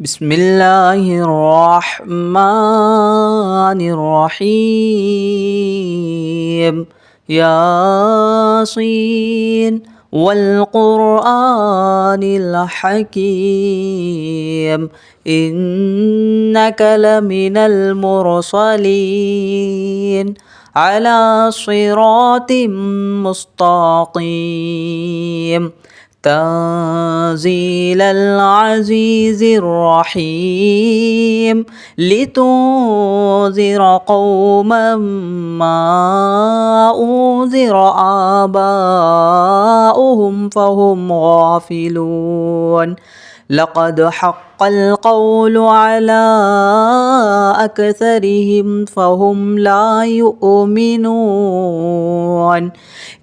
بسم الله الرحمن الرحيم. ياسين والقرآن الحكيم إنك لمن المرسلين على صراط مستقيم تنزيل العزيز الرحيم لتنذر قوما ما أنذر آباؤهم فهم غافلون. لقد حق القول على أكثرهم فهم لا يؤمنون.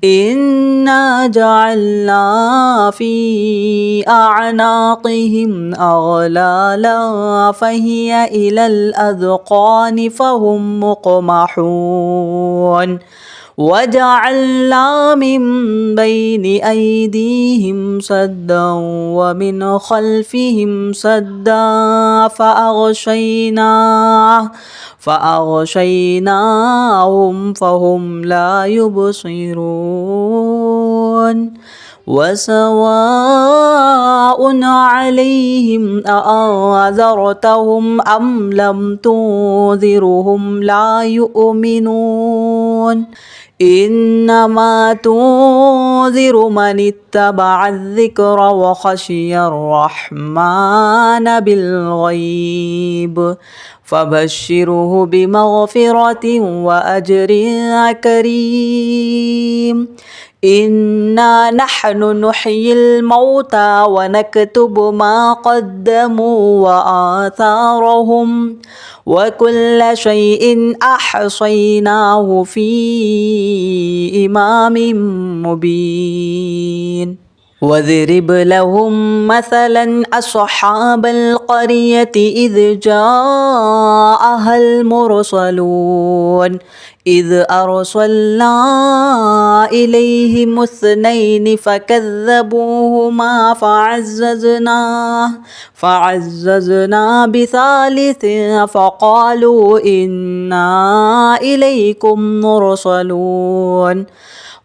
إنا جعلنا في أعناقهم أغلالا فهي إلى الأذقان فهم مقمحون. وجعلنا من بين أيديهم سدا ومن خلفهم سدا فأغشيناهم فهم لا يبصرون. وسواء عليهم أأنذرتهم أم لم تنذرهم لا يؤمنون. إنما تنذر من اتبع الذكر وخشي الرحمن بالغيب فبشره بمغفرة وأجر كريم. إنا نحن نحيي الموتى ونكتب ما قدموا وآثارهم وكل شيء أحصيناه في إمام مبين. واضرب لهم مثلا أصحاب القرية إذ جاءها المرسلون إذ أرسلنا إليهم اثنين فكذبوهما فعززنا بثالث فقالوا إنا إليكم مرسلون.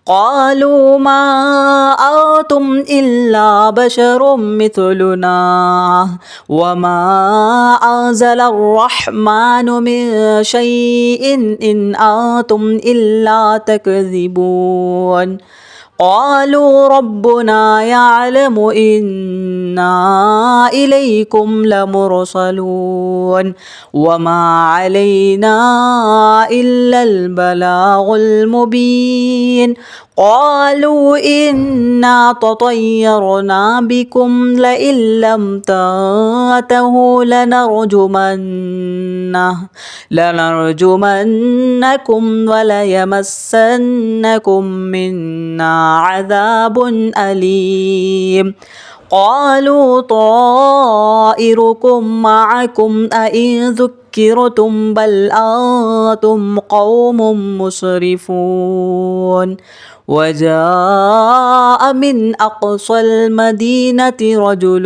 قالوا ما أنتم إلا بشر مثلنا وما أنزل الرحمن من شيء إن أنتم إلا تكذبون. قالوا ربنا يعلم إنا إليكم لمرسلون وما علينا إلا البلاغ المبين. قالوا إنا تطيرنا بكم لئن لم تنتهوا لنرجمنكم وليمسنكم منا عذاب أليم. قالوا طائركم معكم أئن ذكرتم بل أنتم قوم مسرفون. وجاء من أقصى المدينة رجل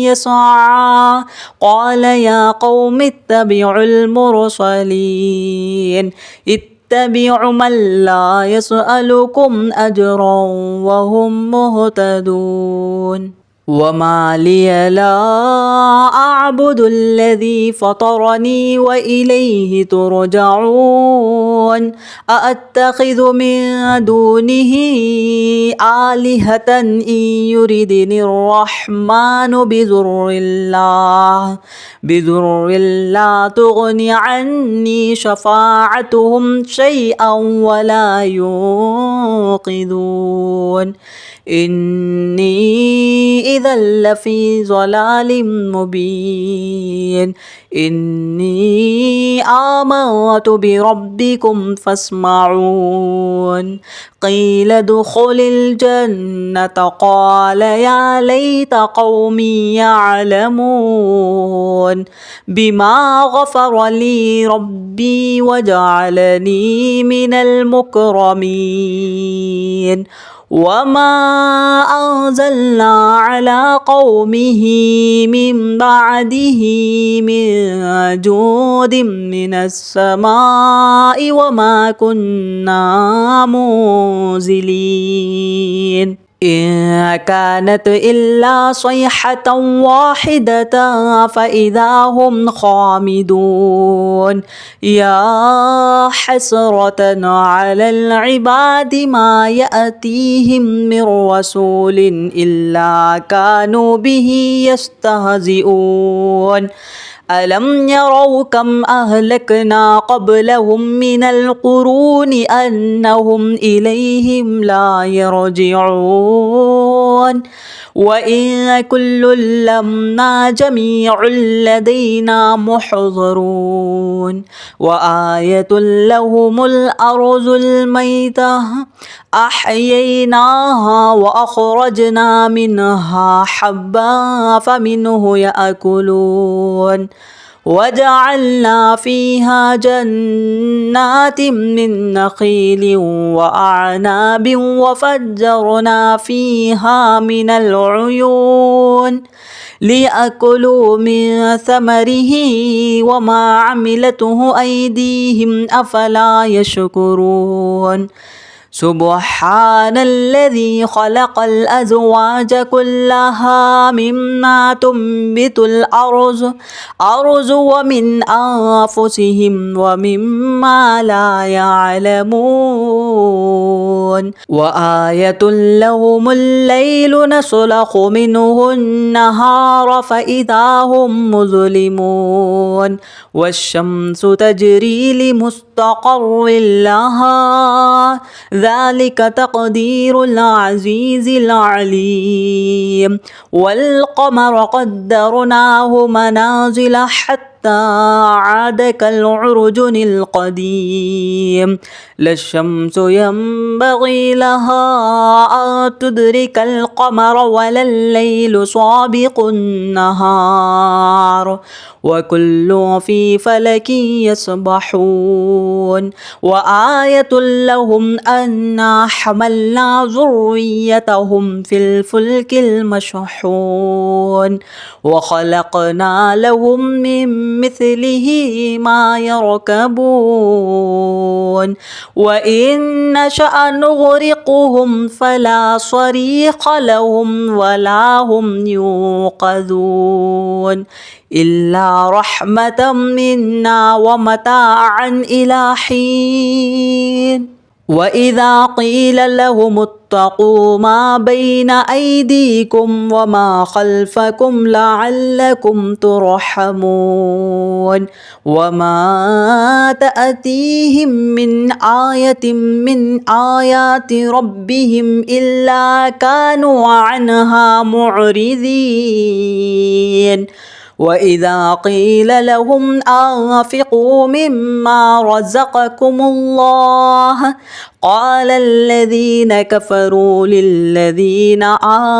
يسعى قال يا قوم اتبعوا المرسلين اتبعوا من لا يسألكم أجرا وهم مهتدون. وما لي لا أعبد الذي فطرني وإليه ترجعون. أأتخذ من دونه آلهة إن يردني الرحمن بضر لا تغني عني شفاعتهم شيئا ولا ينقذون. إني إذا لفي ضلال مبين. إني آمنت بربكم فاسمعون. قيل ادخل الجنة قال يا ليت قومي يعلمون بما غفر لي ربي وجعلني من المكرمين. وما أنزلنا على قومه من بعده من جود من السماء وما كنا منزلين إن كانت إلا صيحة واحدة فإذا هم خامدون يا حسرة على العباد ما يأتيهم من رسول إلا كانوا به يستهزئون ألم يروا كم أهلكنا قبلهم من القرون أنهم إليهم لا يرجعون وإن كل لما جميع لدينا محضرون وآية لهم الأرض الميتة أحييناها وأخرجنا منها حبا فمنه يأكلون وجعلنا فيها جنات من نخيل وأعناب وفجرنا فيها من العيون ليأكلوا من ثمره وما عملته أيديهم أفلا يشكرون سبحان الذي خلق الأزواج كلها مما تنبت الأرض ومن أنفسهم ومما لا يعلمون وآية لهم الليل نسلخ منه النهار فإذا هم مظلمون والشمس تجري لمستقر لها ذلك تقدير العزيز العليم والقمر قدرناه منازل حتى عاد كالعرجن القديم لا الشمس ينبغي لها أن تدرك القمر ولا الليل سابق النهار وكل في فلك يسبحون وآية لهم أنا حملنا ذريتهم في الفلك المشحون وخلقنا لهم من مثله ما يركبون وإن نشأ نغرقهم فلا صريخ لهم ولا هم يوقظون إلا رحمة منا ومتاعا إلى حين وإذا قيل لهم اتقوا ما بين أيديكم وما خلفكم لعلكم ترحمون وما تأتيهم من آية من آيات ربهم إلا كانوا عنها معرضين وإذا قيل لهم أنفقوا مما رزقكم الله قال الذين كفروا للذين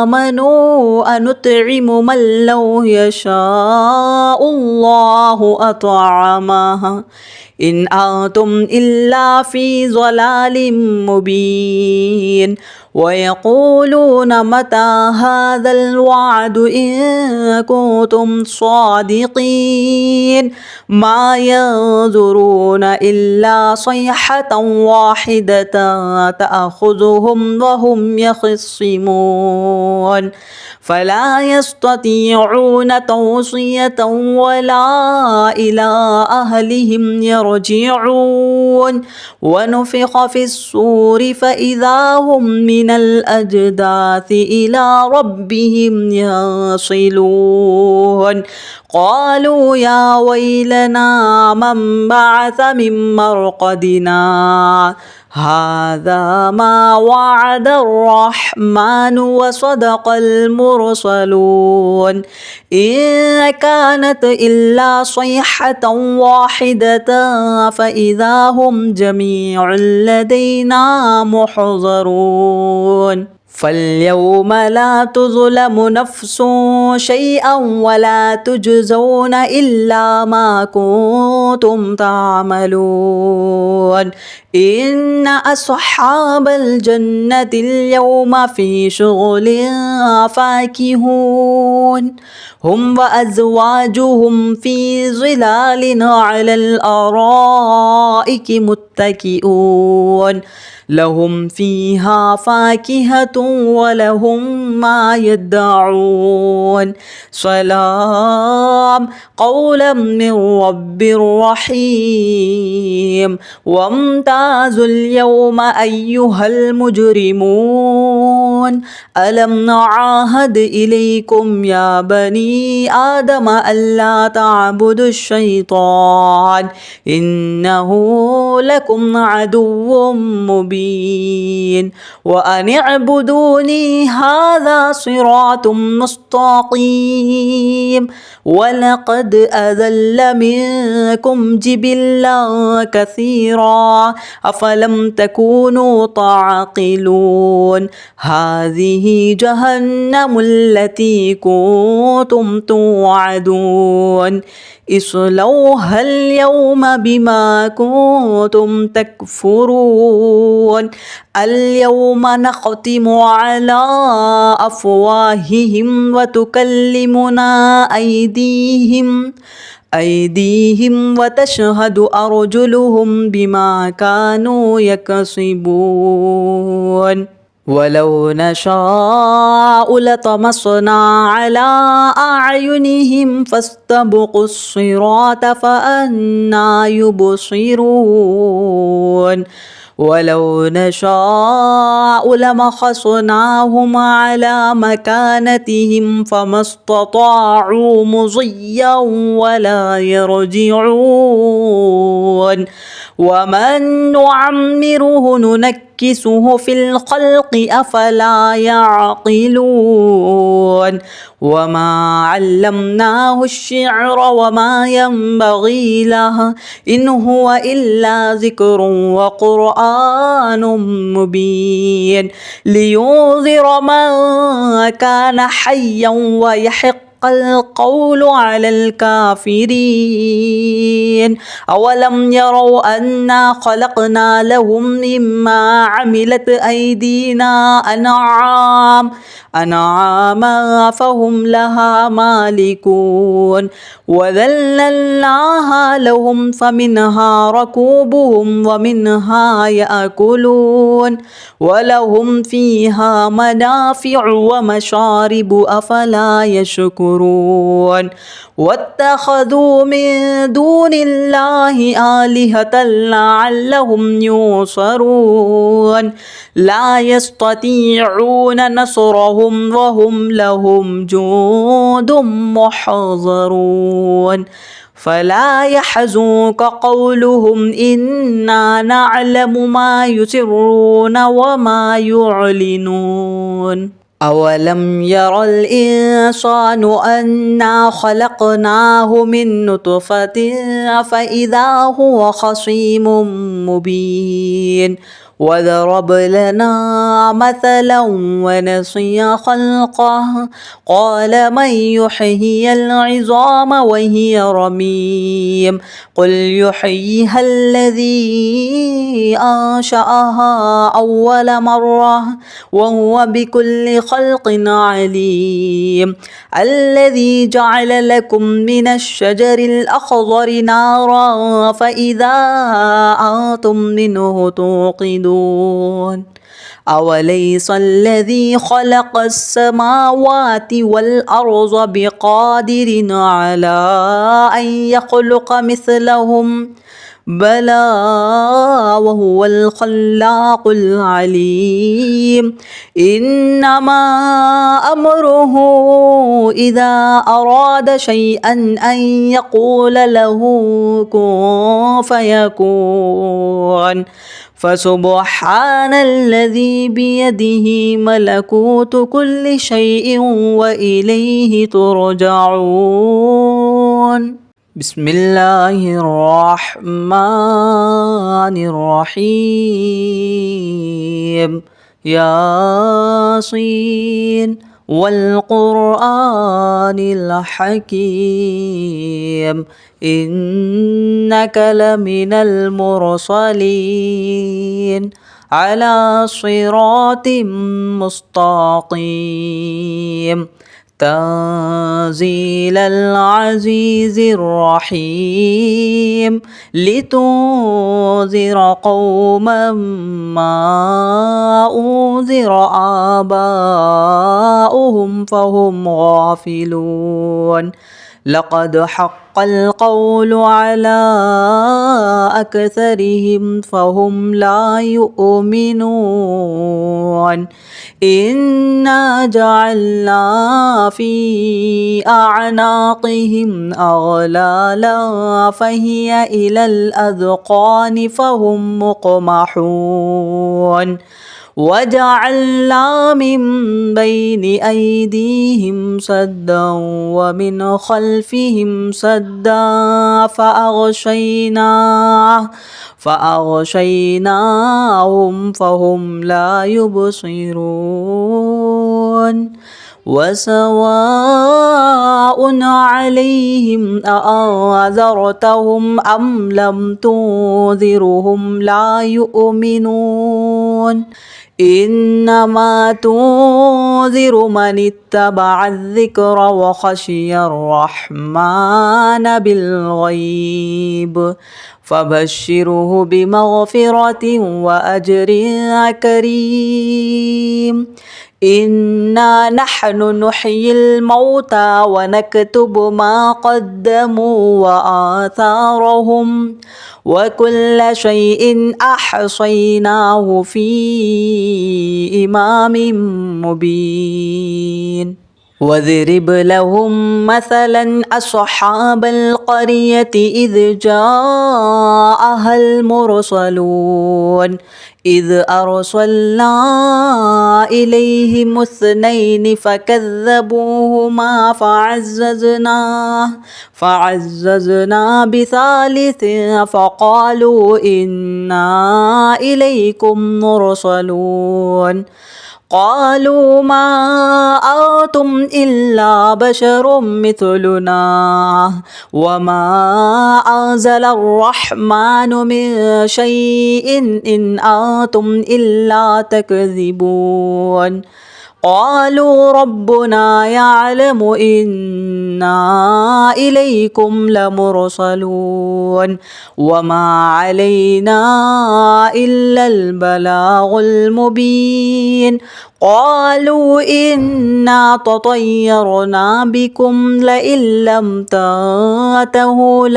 آمنوا أنطعم من لو يشاء الله أطعمه إن أنتم إلا في ضلال مبين ويقولون متى هذا الوعد إن كنتم صادقين ما ينظرون إلا صيحة واحدة تأخذهم وهم يخصمون فلا يستطيعون توصية ولا إلى أهلهم يرجعون ونفخ في الصور فإذا هم من الأجداث إلى ربهم يصلون قالوا يا ويلنا من بعث من مرقدنا هذا ما وعد الرحمن وصدق المرسلون إن كانت إلا صيحة واحدة فإذا هم جميع لدينا محضرون فاليوم لا تظلم نفس شيئا ولا تجزون إلا ما كنتم تعملون إن أصحاب الجنة اليوم في شغل فاكهون هم وأزواجهم في ظلال على الأرائك متكئون لهم فيها فاكهة ولهم ما يدعون سلام قولا من رب رحيم وامتازوا اليوم أيها المجرمون ألم نعاهد إليكم يا بني آدم ألا تعبدوا الشيطان إنه لكم عدو مبين وأن اعبدوني هذا صراط مستقيم ولقد أذل منكم جبلا كثيرا أفلم تكونوا تعقلون هذه جهنم التي كنتم توعدون اصلوها اليوم بما كنتم تكفرون اليوم نختم على أفواههم وتكلمنا أيديهم وتشهد أرجلهم بما كانوا يكسبون ولو نشاء لطمسنا على أعينهم فاستبقوا الصراط فأنى يبصرون ولو نشاء لمسخناهم على مكانتهم فما استطاعوا مضيا ولا يرجعون ومن نعمره ننكسه في الخلق أفلا يعقلون وما علمناه الشعر وما ينبغي له إن هو إلا ذكر وقرآن مبين لينذر من كان حيا ويحق القول على الكافرين أولم يروا أنا خلقنا لهم مما عملت أيدينا أنعاما فهم لها مالكون وذللناها لهم فمنها ركوبهم ومنها يأكلون ولهم فيها منافع ومشارب أفلا يشكرون واتخذوا من دون الله آلهة لعلهم ينصرون لا يستطيعون نصرهم وهم لهم جند محضرون فلا يحزنك قولهم إنا نعلم ما يسرون وما يعلنون أولم ير الإنسان أنا خلقناه من نطفة فإذا هو خصيم مبين وضرب لنا مثلا ونسي خلقه قال من يحيي العظام وهي رميم قل يحييها الذي أنشأها أول مرة وهو بكل خلق عليم الذي جعل لكم من الشجر الأخضر نارا فإذا أنتم منه توقدون أوليس الذي خلق السماوات والأرض بقادر على أن يخلق مثلهم بلى وهو الخلاق العليم إنما أمره إذا أراد شيئا أن يقول له كن فيكون فسبحان الذي بيده ملكوت كل شيء وإليه ترجعون بسم الله الرحمن الرحيم ياسين والقرآن الحكيم إنك لمن المرسلين على صراط مستقيم تنزيل العزيز الرحيم لتنذر قوما ما أنذر آباؤهم فهم غافلون لقد حق القول على أكثرهم فهم لا يؤمنون إنا جعلنا في أعناقهم أغلالا فهي إلى الأذقان فهم مقمحون وجعلنا من بين أيديهم سدا ومن خلفهم سدا فأغشيناهم فهم لا يبصرون وسواء عليهم أأنذرتهم أم لم تنذرهم لا يؤمنون إنما تنذر من اتبع الذكر وخشي الرحمن بالغيب فبشره بمغفرة وأجر كريم إنا نحن نحيي الموتى ونكتب ما قدموا وآثارهم وكل شيء أحصيناه في إمام مبين واضرب لهم مثلا أصحاب القرية إذ جاءها المرسلون إذ أرسلنا إليهم اثنين فكذبوهما فعززنا بثالث فقالوا إنا إليكم مرسلون قالوا ما أنتم إلا بشر مثلنا وما أنزل الرحمن من شيء إن أنتم إلا تكذبون قالوا ربنا يعلم إنا إليكم لمرسلون وما علينا إلا البلاغ المبين قالوا إنا تطيرنا بكم لئن لم تنتهوا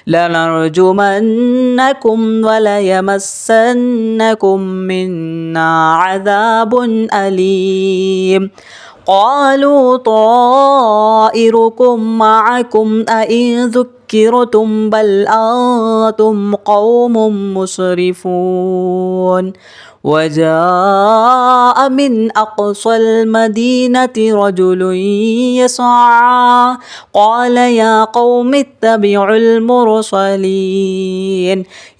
لنرجمنكم وليمسنكم منا عذاب أليم قالوا طائركم معكم أئن ذكرتم بل أنتم قوم مسرفون وجاء من أقصى المدينة رجل يسعى قال يا قوم اتبعوا المرسلين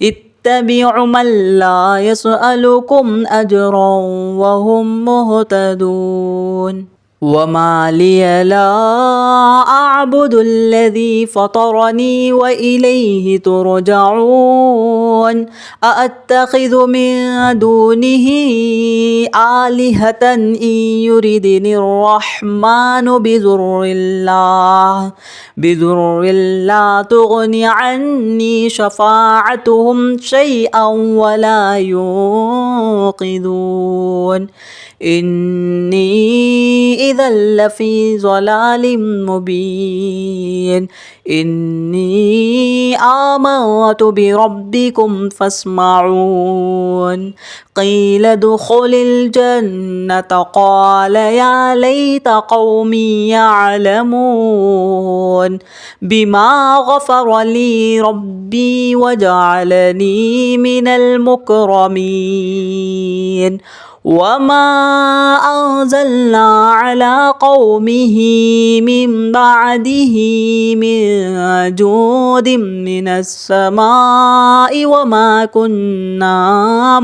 اتبعوا من لا يسألكم أجرا وهم مهتدون وما لي لا أعبد الذي فطرني وإليه ترجعون أأتخذ من دونه آلهة إن يردني الرحمن بضر لا تغني عني شفاعتهم شيئا ولا ينقذون إني إذا لفي ضلال مبين إني آمنت بربكم فاسمعون قيل ادخل الجنة قال يا ليت قومي يعلمون بما غفر لي ربي وجعلني من المكرمين وما أنزلنا على قومه من بعده من جود من السماء وما كنا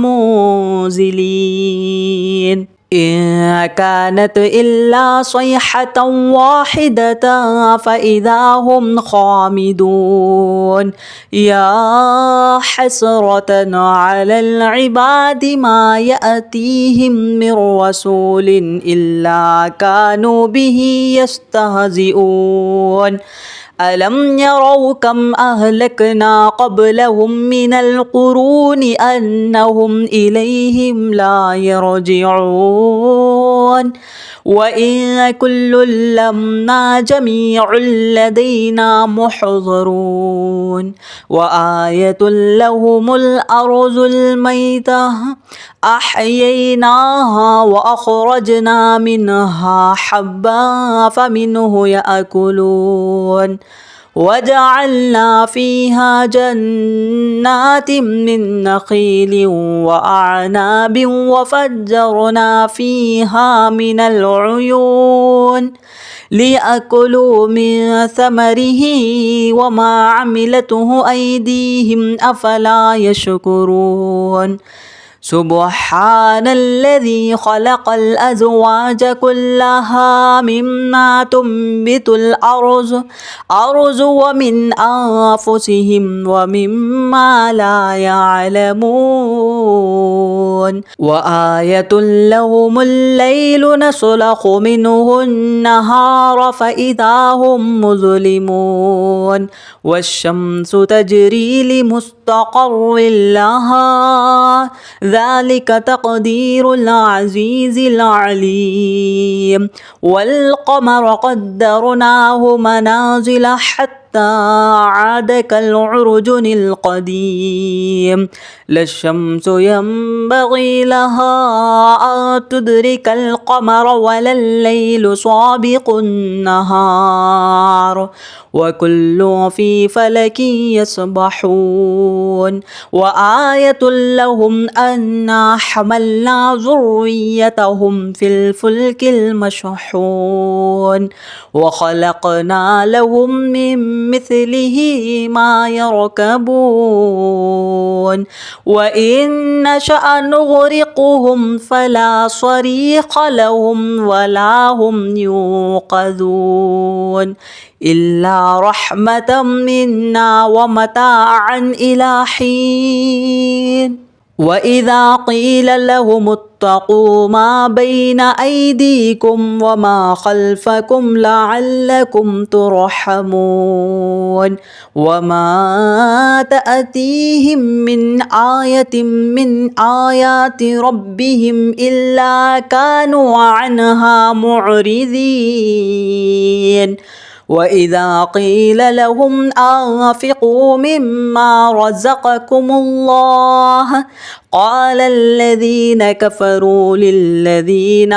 منزلين إن كانت إلا صيحة واحدة فإذا هم خامدون يا حسرة على العباد ما يأتيهم من رسول إلا كانوا به يستهزئون ألم يروا كم أهلكنا قبلهم من القرون أنهم إليهم لا يرجعون وإن كل لما جميع لدينا محضرون وآية لهم الأرض الميتة أحييناها وأخرجنا منها حبا فمنه يأكلون وجعلنا فيها جنات من نخيل وأعناب وفجرنا فيها من العيون ليأكلوا من ثمره وما عملته أيديهم أفلا يشكرون سبحان الذي خلق الأزواج كلها مما تنبت الأرض ومن أنفسهم ومما لا يعلمون وآية لهم الليل نسلخ منه النهار فإذا هم مظلمون والشمس تجري لمستقر لها ذلك تقدير العزيز العليم والقمر قدرناه منازل حتى عاد كالعرجن القديم لا الشمس ينبغي لها أن تدرك القمر ولا الليل سابق النهار وكل في فلك يسبحون وآية لهم أنا حملنا ذريتهم في الفلك المشحون وخلقنا لهم من مثله ما يركبون وإن نشأ نغرقهم فلا صريخ لهم ولا هم يوقظون إلا رحمة منا ومتاعا إلى حين وإذا قيل لهم اتقوا ما بين أيديكم وما خلفكم لعلكم ترحمون وما تأتيهم من آية من آيات ربهم إلا كانوا عنها معرضين وإذا قيل لهم أنفقوا مما رزقكم الله قال الذين كفروا للذين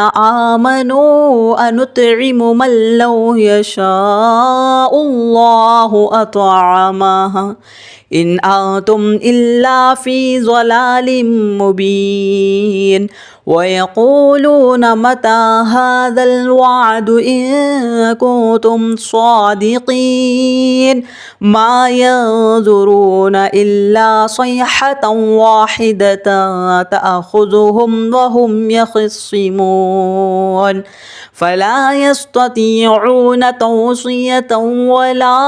آمنوا أنطعم من لو يشاء الله أطعمه إن أنتم إلا في ضلال مبين ويقولون متى هذا الوعد إن كنتم صادقين ما ينظرون إلا صيحة واحدة تأخذهم وهم يخصمون فلا يستطيعون توصية ولا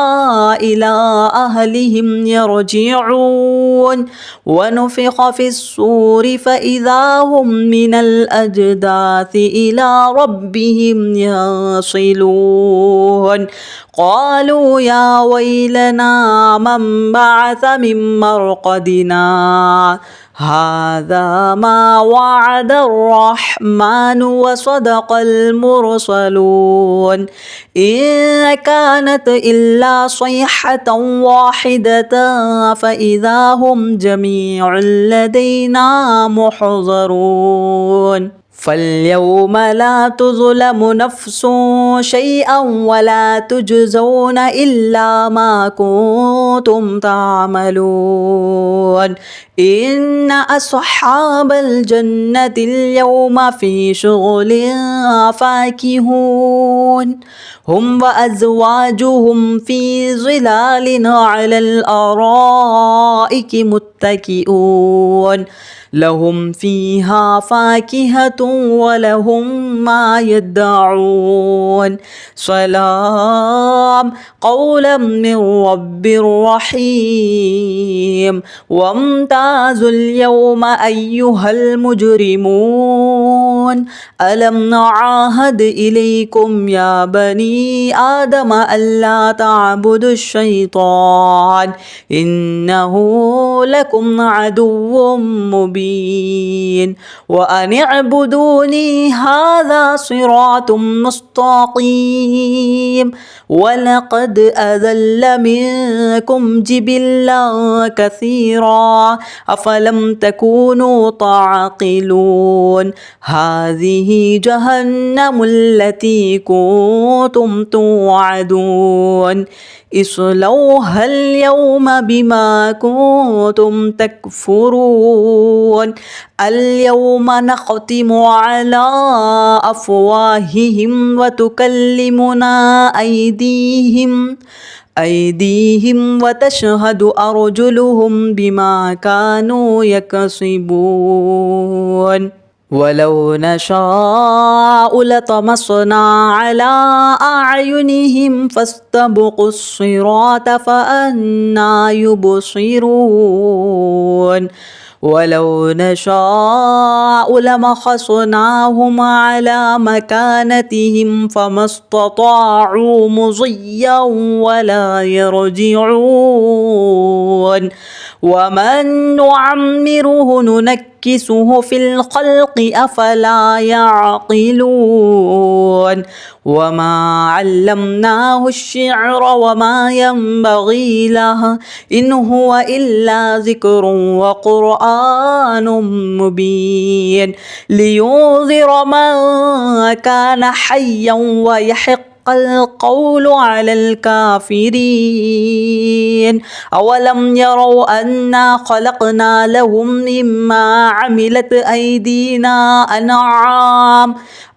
إلى أهلهم يرجعون ونفخ في الصور فإذا هم من الأجداث إلى ربهم يصلون قالوا يا ويلنا من بعث من مرقدنا هذا ما وعد الرحمن وصدق المرسلون إن كانت إلا صيحة واحدة فإذا هم جميع لدينا محضرون فاليوم لا تظلم نفس شيئا ولا تجزون إلا ما كنتم تعملون إن أصحاب الجنة اليوم في شغل فاكهون هم وأزواجهم في ظلال على الأرائك متكئون لهم فيها فاكهة ولهم ما يدعون سلام قولا من رب رحيم وامتازوا اليوم أيها المجرمون ألم نعاهد إليكم يا بني آدم ألا تعبدوا الشيطان إنه لكم عدو مبين وأن اعبدوني هذا صراط مستقيم ولقد أذل منكم جبلا كثيرا أفلم تكونوا تعقلون هذه جهنم التي كنتم توعدون اصلوها اليوم بما كنتم تكفرون اليوم نختم على أفواههم وتكلمنا أيديهم وتشهد أرجلهم بما كانوا يكسبون ولو نشاء لطمسنا على أعينهم فاستبقوا الصراط فأنى يبصرون ولو نشاء لمسخناهم على مكانتهم فما استطاعوا مضيا ولا يرجعون ومن نعمره ننكسه في الخلق أفلا يعقلون وما علمناه الشعر وما ينبغي له إن هو إلا ذكر وقرآن مبين لينذر من كان حيا ويحق القول على الكافرين أولم يروا أنا خلقنا لهم مما عملت أيدينا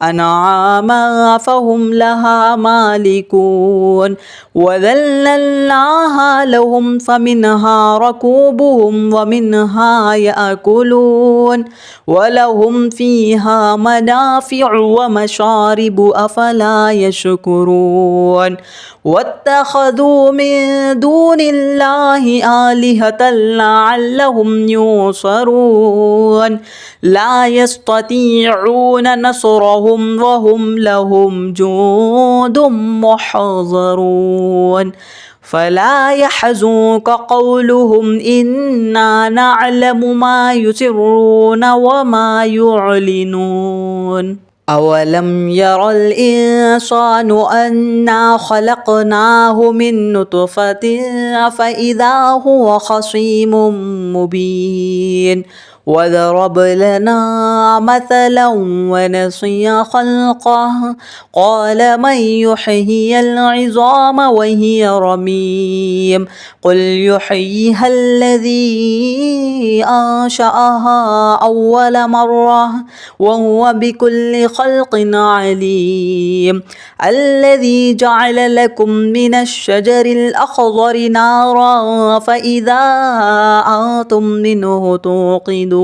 أنعاما فهم لها مالكون وذللناها لهم فمنها ركوبهم ومنها يأكلون ولهم فيها منافع ومشارب أفلا يشكرون واتخذوا من دون الله آلهة لعلهم ينصرون لا يستطيعون نصرهم وهم لهم جند محضرون فلا يحزنك قولهم إنا نعلم ما يسرون وما يعلنون أولم ير الإنسان أنا خلقناه من نطفة فإذا هو خصيم مبين وضرب لنا مثلا ونسي خلقه قال من يحيي العظام وهي رميم قل يحييها الذي أنشأها أول مرة وهو بكل خلق عليم الذي جعل لكم من الشجر الأخضر نارا فإذا أنتم منه توقدون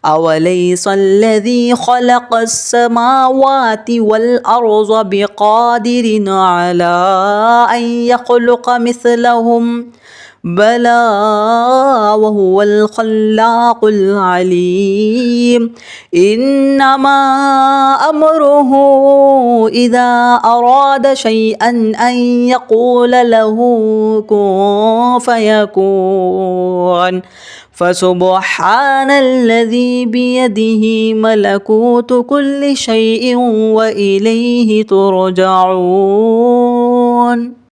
أوليس الذي خلق السماوات والأرض بقادر على أن يخلق مثلهم بلى وهو الخلاق العليم إنما أمره إذا أراد شيئا أن يقول له كن فيكون فسبحان الذي بيده ملكوت كل شيء وإليه ترجعون.